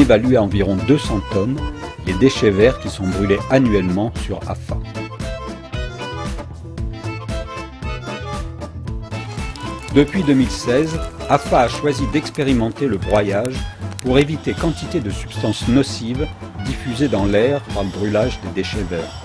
évalue à environ 200 tonnes les déchets verts qui sont brûlés annuellement sur Afa. Depuis 2016, Afa a choisi d'expérimenter le broyage pour éviter quantité de substances nocives diffusées dans l'air par le brûlage des déchets verts.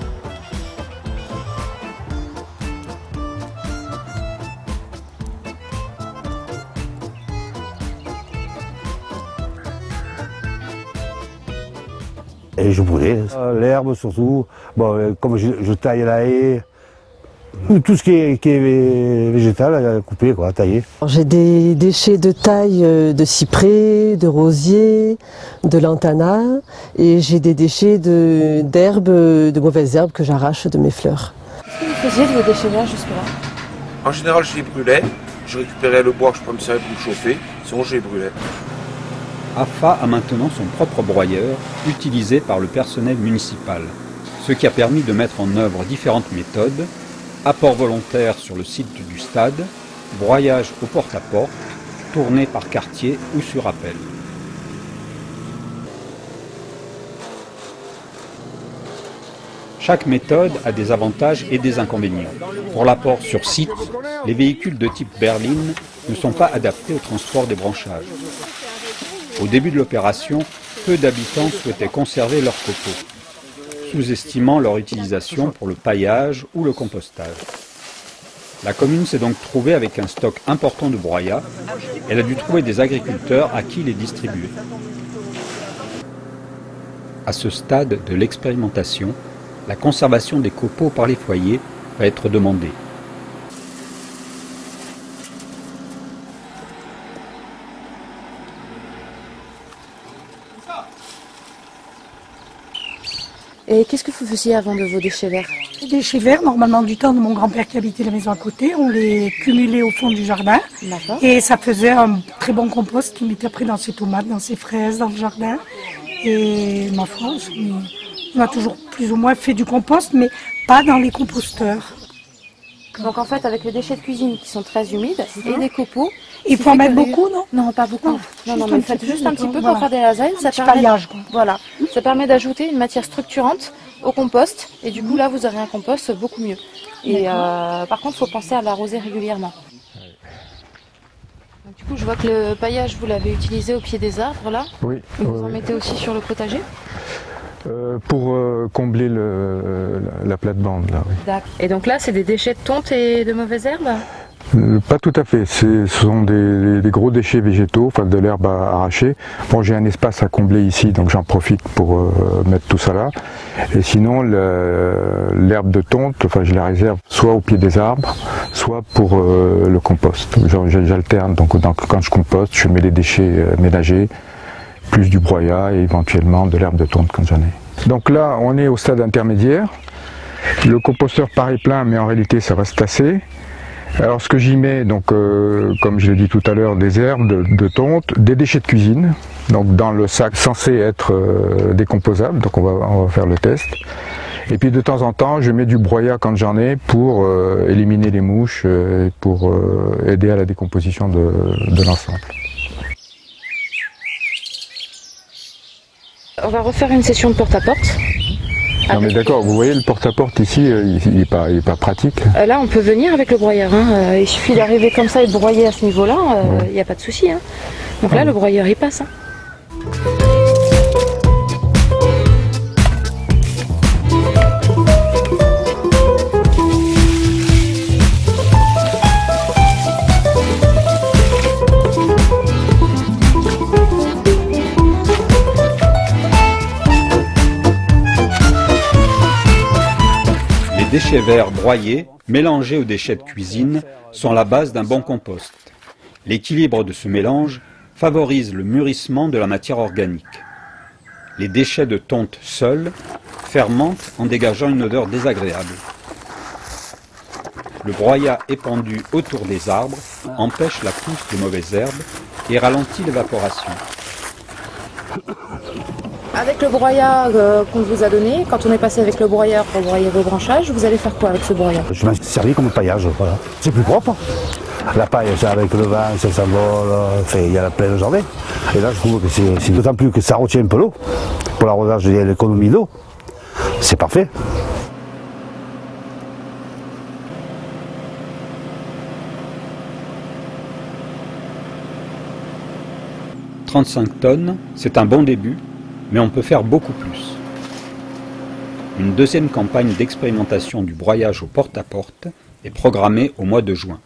Et je brûlais. L'herbe surtout, bon, comme je taille la haie, tout ce qui est végétal à couper, quoi, à tailler. J'ai des déchets de taille de cyprès, de rosier, de lantana, et j'ai des déchets d'herbes, de mauvaises herbes que j'arrache de mes fleurs. Qu'est-ce que vous faisiez de vos déchets verts jusque-là? En général, je les brûlais. Je récupérais le bois que je pouvais me servir pour me chauffer, sinon je les brûlais. Afa a maintenant son propre broyeur, utilisé par le personnel municipal, ce qui a permis de mettre en œuvre différentes méthodes: apport volontaire sur le site du stade, broyage au porte-à-porte, tournée par quartier ou sur appel. Chaque méthode a des avantages et des inconvénients. Pour l'apport sur site, les véhicules de type berline ne sont pas adaptés au transport des branchages. Au début de l'opération, peu d'habitants souhaitaient conserver leurs copeaux, sous-estimant leur utilisation pour le paillage ou le compostage. La commune s'est donc trouvée avec un stock important de broyats. Elle a dû trouver des agriculteurs à qui les distribuer. À ce stade de l'expérimentation, la conservation des copeaux par les foyers va être demandée. Et qu'est-ce que vous faisiez avant de vos déchets verts? Les déchets verts, normalement du temps de mon grand-père qui habitait la maison à côté, on les cumulait au fond du jardin. Et ça faisait un très bon compost qu'il mettait après dans ses tomates, dans ses fraises, dans le jardin. Et ma foi, on a toujours plus ou moins fait du compost, mais pas dans les composteurs. Donc en fait, avec les déchets de cuisine qui sont très humides et des copeaux... Il faut en mettre beaucoup, non? Non, pas beaucoup. Non, mais faites juste un petit peu pour faire des lasagnes. Ça permet d'ajouter une matière structurante au compost. Et du coup, là, vous aurez un compost beaucoup mieux. Et par contre, il faut penser à l'arroser régulièrement. Donc, du coup, je vois que le paillage, vous l'avez utilisé au pied des arbres, là. Oui. Vous en mettez aussi sur le potager? Pour combler la plate-bande, là, oui. D'accord. Et donc là, c'est des déchets de tonte et de mauvaises herbes? Pas tout à fait, ce sont des gros déchets végétaux, enfin de l'herbe à arracher. Bon, j'ai un espace à combler ici, donc j'en profite pour mettre tout ça là. Et sinon, l'herbe de tonte, enfin, je la réserve soit au pied des arbres, soit pour le compost. J'alterne, donc quand je composte, je mets les déchets ménagers, plus du broyat et éventuellement de l'herbe de tonte quand j'en ai. Donc là, on est au stade intermédiaire. Le composteur paraît plein, mais en réalité, ça va se tasser. Alors ce que j'y mets, donc comme je l'ai dit tout à l'heure, des herbes de tonte, des déchets de cuisine, donc dans le sac censé être décomposable, donc on va faire le test. Et puis de temps en temps, je mets du broyat quand j'en ai pour éliminer les mouches, pour aider à la décomposition de l'ensemble. On va refaire une session de porte-à-porte. Non mais d'accord, vous voyez le porte-à-porte ici, il est pas pratique. Là on peut venir avec le broyeur, hein. Il suffit d'arriver comme ça et de broyer à ce niveau-là, il n'y a pas de souci. Hein. Donc là le broyeur il passe. Hein. Les déchets verts broyés, mélangés aux déchets de cuisine, sont la base d'un bon compost. L'équilibre de ce mélange favorise le mûrissement de la matière organique. Les déchets de tonte seuls fermentent en dégageant une odeur désagréable. Le broyat épandu autour des arbres empêche la pousse de mauvaises herbes et ralentit l'évaporation. Avec le broyat qu'on vous a donné, quand on est passé avec le broyeur pour broyer vos branchages, vous allez faire quoi avec ce broyat? Je m'en servis comme paillage, voilà. C'est plus propre. La paille, ça, avec le vent, ça s'envole, enfin, il y a la pleine jardin. Et là, je trouve que c'est d'autant plus que ça retient un peu l'eau. Pour l'arrosage, il y a l'économie d'eau. C'est parfait. « 35 tonnes, c'est un bon début, mais on peut faire beaucoup plus. Une deuxième campagne d'expérimentation du broyage au porte-à-porte est programmée au mois de juin.